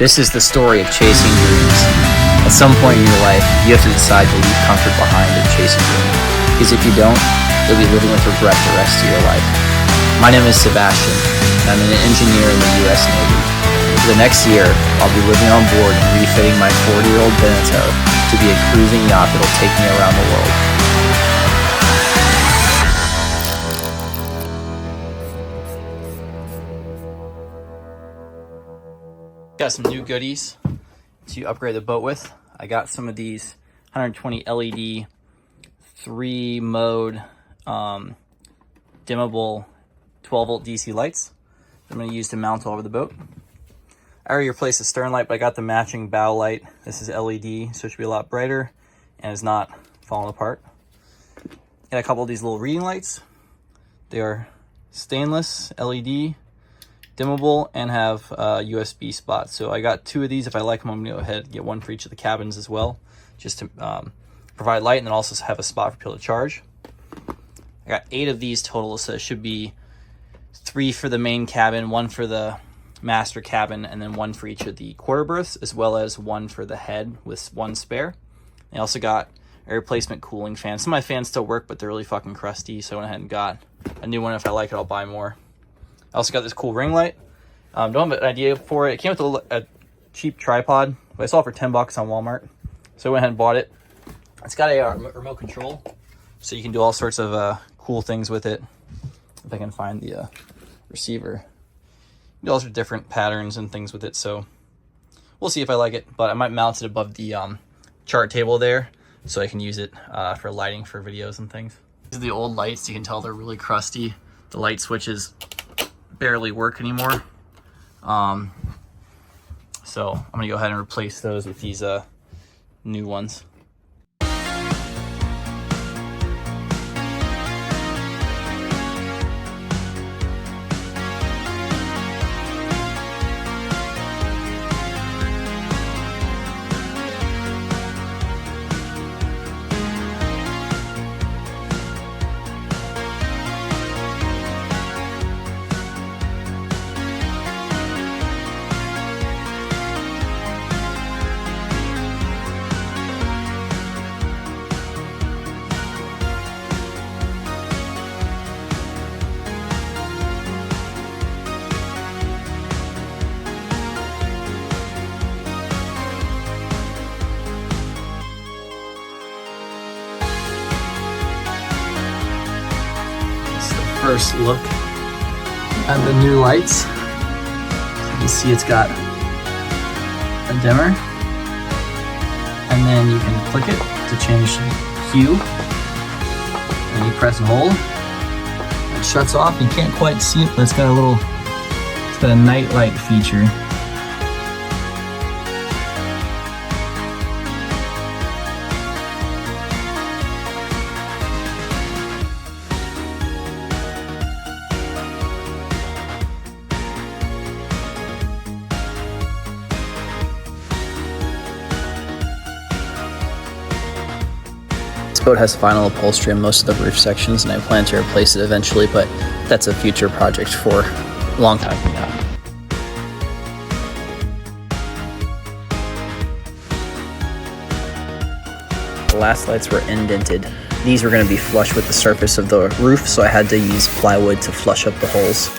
This is the story of chasing dreams. At some point in your life, you have to decide to leave comfort behind and chase a dream. Because if you don't, you'll be living with regret the rest of your life. My name is Sebastian, and I'm an engineer in the U.S. Navy. For the next year, I'll be living on board and refitting my 40-year-old Beneteau to be a cruising yacht that'll take me around the world. Got some new goodies to upgrade the boat with. I got some of these 120 LED 3-mode dimmable 12-volt DC lights I'm going to use to mount all over the boat. I already replaced the stern light, but I got the matching bow light. This is LED, so it should be a lot brighter and is not falling apart. Got a couple of these little reading lights. They are stainless LED, dimmable, and have USB spots. So I got 2 of these. If I like them, I'm gonna go ahead and get 1 for each of the cabins as well, just to provide light, and then also have a spot for people to charge. I got 8 of these total, so it should be 3 for the main cabin, 1 for the master cabin, and then 1 for each of the quarter berths, as well as 1 for the head with 1 spare. I also got a replacement cooling fan. Some of my fans still work, but they're really fucking crusty, so I went ahead and got a new one. If I like it, I'll buy more. I also got this cool ring light. Don't have an idea for it. It came with a cheap tripod, but I saw it for $10 on Walmart. So I went ahead and bought it. It's got a remote control, so you can do all sorts of cool things with it. If I can find the receiver. You do all sorts of different patterns and things with it, so we'll see if I like it. But I might mount it above the chart table there, so I can use it for lighting for videos and things. These are the old lights. You can tell they're really crusty. The light switches barely work anymore, so I'm gonna go ahead and replace those with these new ones. First look at the new lights. So you can see it's got a dimmer, and then you can click it to change hue, and you press and hold. It shuts off. You can't quite see it, but it's got a night light feature. This boat has vinyl upholstery on most of the roof sections, and I plan to replace it eventually, but that's a future project for a long time from now. The last lights were indented. These were going to be flush with the surface of the roof, so I had to use plywood to flush up the holes.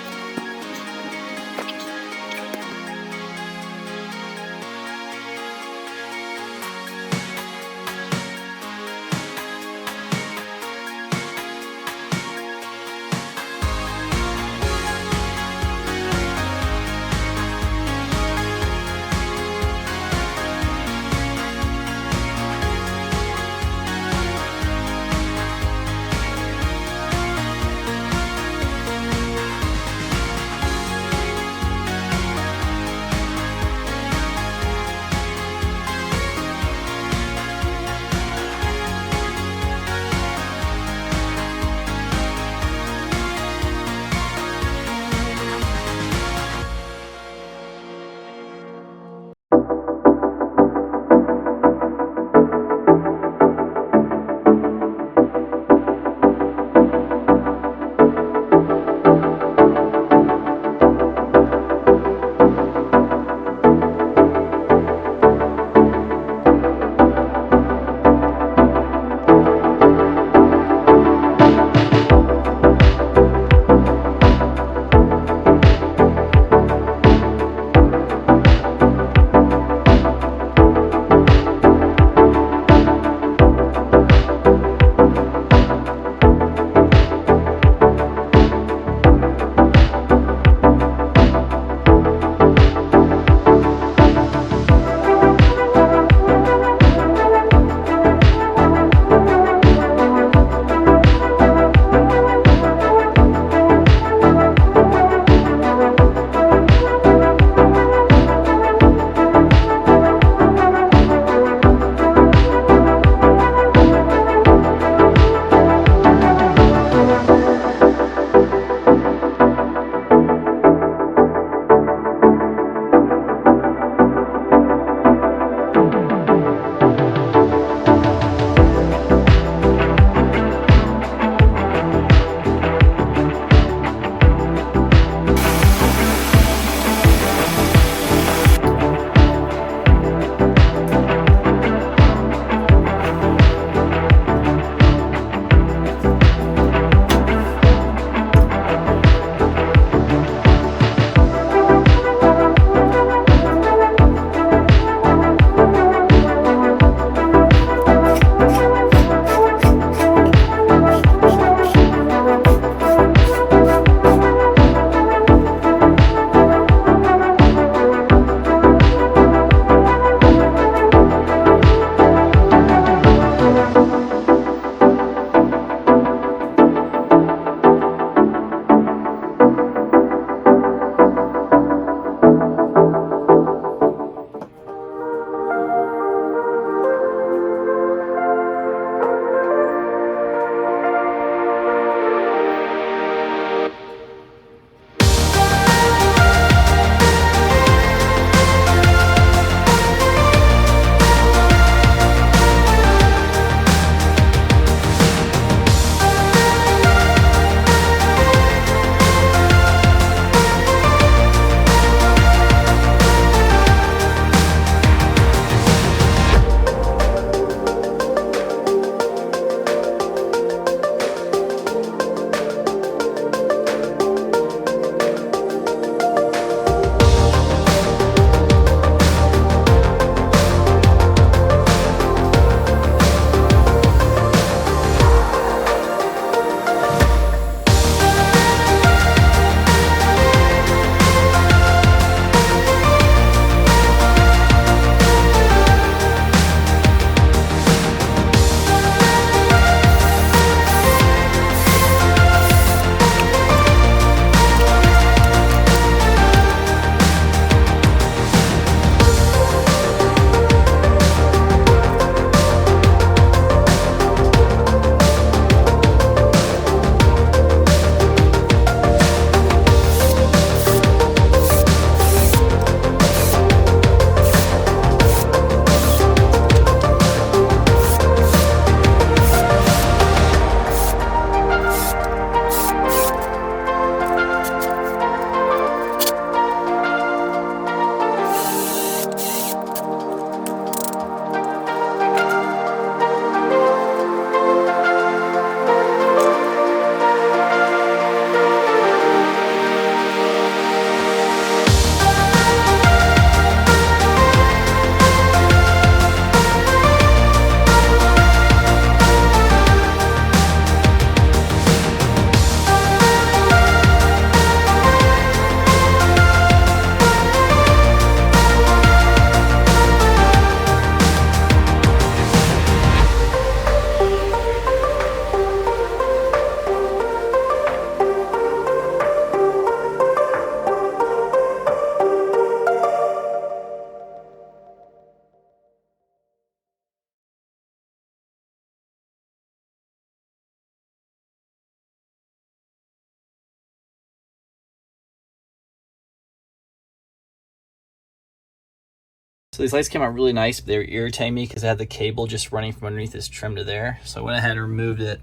So these lights came out really nice, but they were irritating me because I had the cable just running from underneath this trim to there. So I went ahead and removed it,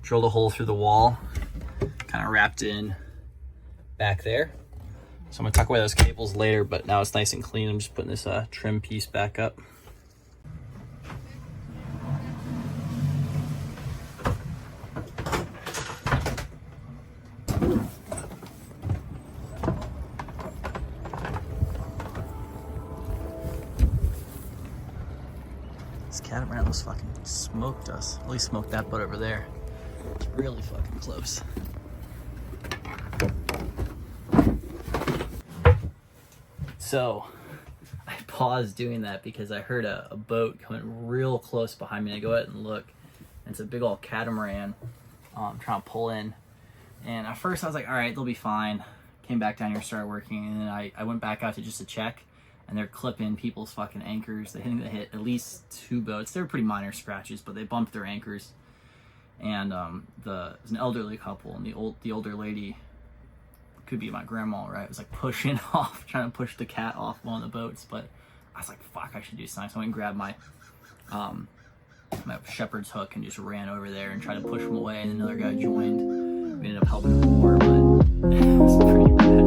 drilled a hole through the wall, kind of wrapped in back there. So I'm gonna tuck away those cables later, but now it's nice and clean. I'm just putting this trim piece back up. This catamaran was fucking smoked us. At least smoked that boat over there. It's really fucking close. So I paused doing that because I heard a boat coming real close behind me. I go out and look, and it's a big old catamaran trying to pull in. And at first I was like, all right, they'll be fine. Came back down here, started working, and then I went back out to check, and they're clipping people's fucking anchors. They hit at least 2 boats. They were pretty minor scratches, but they bumped their anchors. And there's an elderly couple, and the older lady, could be my grandma, right, was like pushing off, trying to push the cat off one of the boats. But I was like, fuck, I should do something. So I went and grabbed my shepherd's hook and just ran over there and tried to push him away, and another guy joined. We ended up helping him more, but it was pretty bad.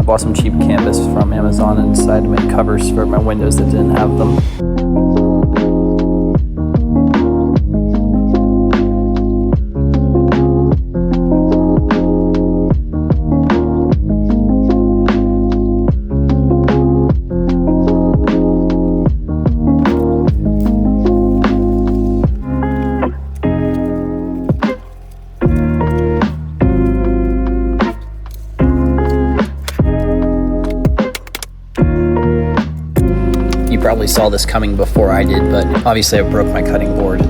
Bought some cheap canvas from Amazon and decided to make covers for my windows that didn't have them. You probably saw this coming before I did, but obviously I broke my cutting board.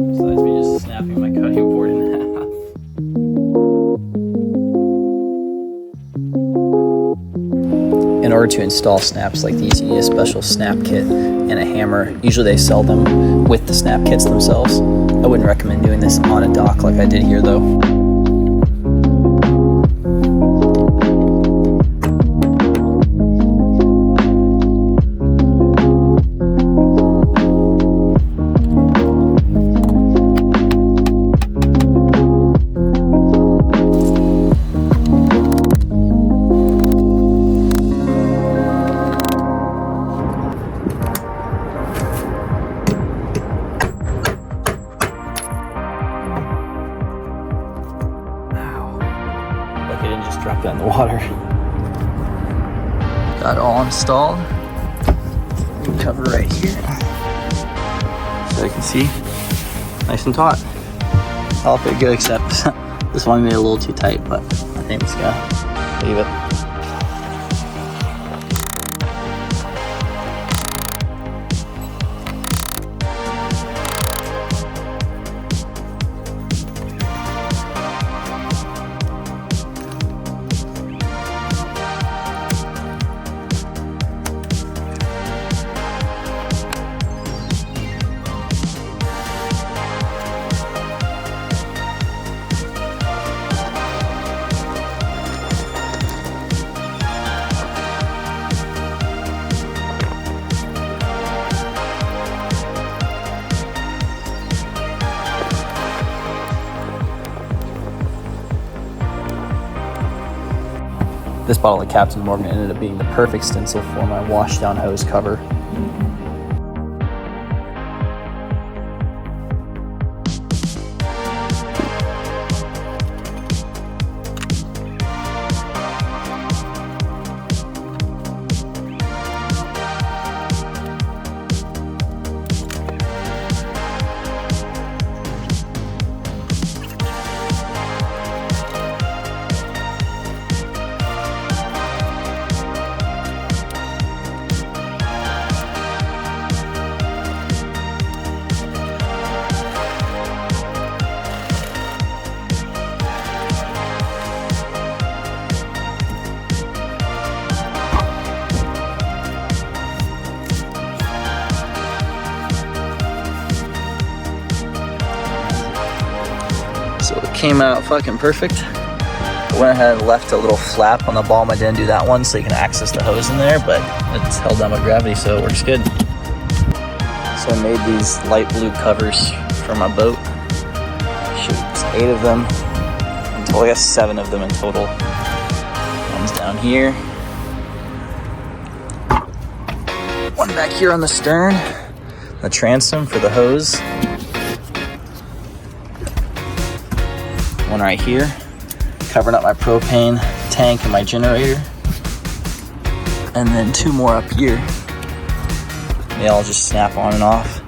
Besides me just snapping my cutting board in half. In order to install snaps like these, you need a special snap kit and a hammer. Usually they sell them with the snap kits themselves. I wouldn't recommend doing this on a dock like I did here though. Like I didn't just drop that in the water. Got it all installed. Cover right here. So you can see, nice and taut. All pretty good, except this one made it a little too tight, but I think it's gonna leave it. This bottle of Captain Morgan ended up being the perfect stencil for my wash down hose cover. came out fucking perfect. I went ahead and left a little flap on the bottom. I didn't do that one so you can access the hose in there, but it's held down by gravity, so it works good. So I made these light blue covers for my boat. Shoot, it's 8 of them. Until I guess 7 of them in total. One's down here. One back here on the stern. The transom for the hose. One right here, covering up my propane tank and my generator. And then 2 more up here. They all just snap on and off.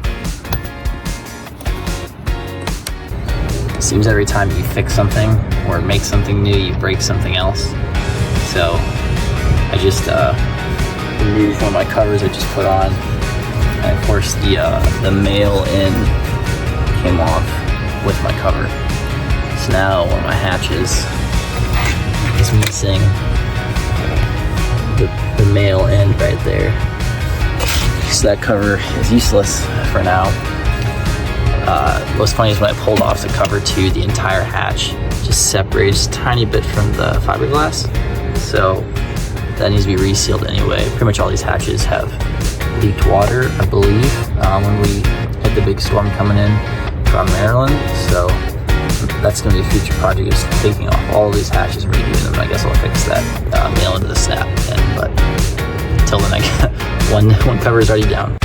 It seems every time you fix something or make something new, you break something else. So I just removed one of my covers I just put on. And of course the male end came off with my cover. So now one of my hatches is missing the male end right there. So that cover is useless for now. What's funny is when I pulled off the cover too, the entire hatch just separated just a tiny bit from the fiberglass. So that needs to be resealed anyway. Pretty much all these hatches have leaked water, I believe, when we had the big storm coming in from Maryland. So that's going to be a future project, is taking off all these hatches and redoing them. I guess I'll fix that male into the snap again, but until then, one cover is already down.